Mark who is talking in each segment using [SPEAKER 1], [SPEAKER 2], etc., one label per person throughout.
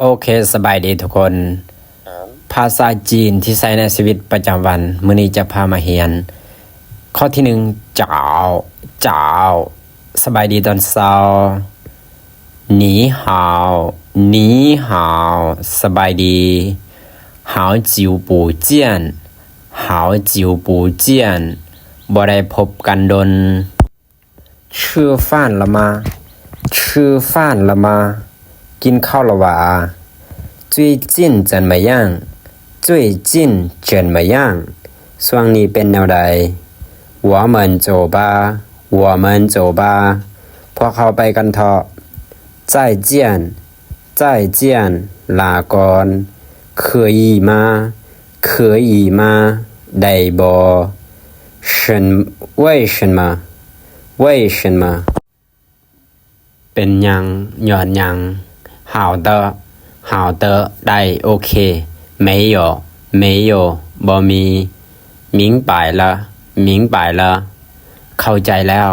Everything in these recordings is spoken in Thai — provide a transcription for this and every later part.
[SPEAKER 1] โอเคสบายดีทุกคนภาษาจีนที่ใช้ในชีวิตประจำวันมื้อนี้จะพามาเรียนข้อที่หนึ่งเจ้าเจ้าสบายดีตอนเช้าหนีหาวหนีหาวสบายดี好久不见好久不见บ่ได้พบกันดน吃饭了吗吃饭了吗กินข้าวแล้ววะ最近怎么样最近怎么样ช่วงนี้เป็นแนวใด我们走吧我们走吧พวกเขาไปกันเถอะ再见再见ลาก่อน可以吗可以吗ได้บ่为什么为什么เป็นหยังย้อนหยัง好的ได้โอเค没有没有บ่มี明白了明白了เข้าใจแล้ว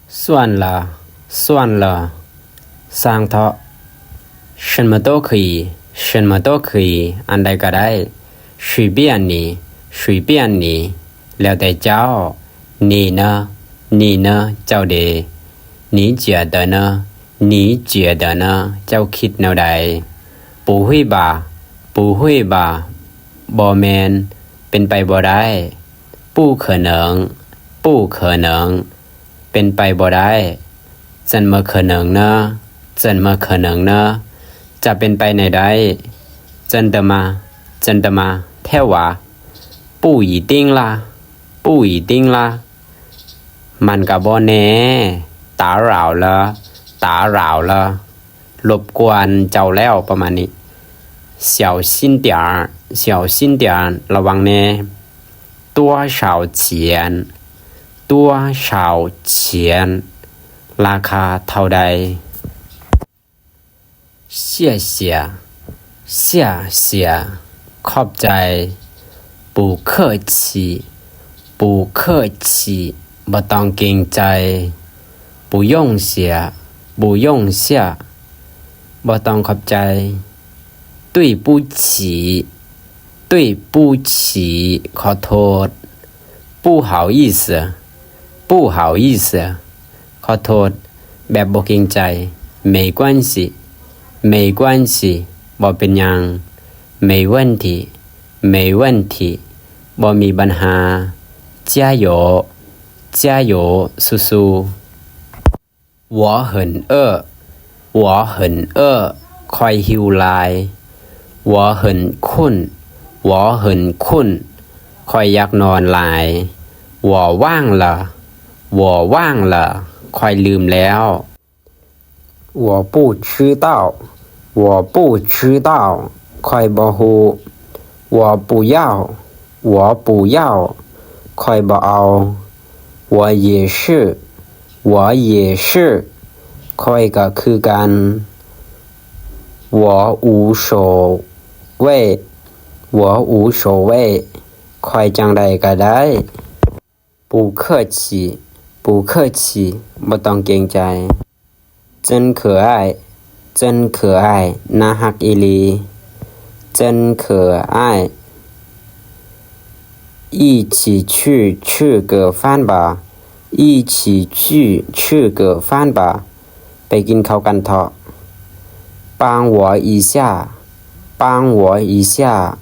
[SPEAKER 1] 算了算了สร้างเถอะ什么都可以什么都可以อันใดก็ได้随便你随便你แล้วแต่เจ้า你呢你呢เจ้าเด你觉得呢你觉得呢เจ้าคิดแนวใด不会吧不会吧บ่แม่นเป็นไปบ่ได้不可能不可能เป็นไปบ่ได้怎么可能呢怎么可能呢จะเป็นไปไหนได้真的吗真的吗แท้ว่า不一定啦不一定啦มันก็บ่แน่打扰了打扰了รบกวนเจ้าแล้วประมาณนี้小心点儿小心点儿ระวังแน่多少钱多少钱ราคาเท่าใด谢谢谢谢ขอบใจ不客气不客气บ่ต้องเกรงใจ不用谢不用谢บ่ต้องขอบใจ对不起对不起ขอโทษ不好意思不好意思ขอโทษแบบบ่เกรงใจ没关系没关系บ่เป็นหยัง没问题没问题บ่มีปัญหา加油加油สู้ๆ我很饿我很饿ค่อยหิวหลาย我很困我很困ค่อยอยากนอนหลาย我忘了我忘了ค่อยลืมแล้ว我不知道我不知道ค่อยบ่ฮู้我不要我不要ค่อยบ่เอา我也是我也是ค่อยก็คือกัน我无所谓我无所谓ค่อยจังใดก็ได้不客气不客气บ่ต้องเกรงใจ真可爱真可爱น่ารักอีหลี真可爱一起去吃个饭吧一起去吃个饭吧ไปกินข้าวกันเถอะ帮我一下帮我一下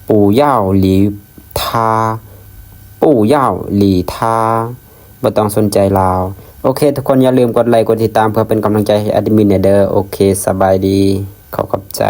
[SPEAKER 1] 不要理他不要理他บ่ต้องสนใจเราโอเคทุกคนอย่าลืมกดไลค์กดติดตามเพื่อเป็นกำลังใจให้แอดมินเด้อโอเคสบายดีขอบใจ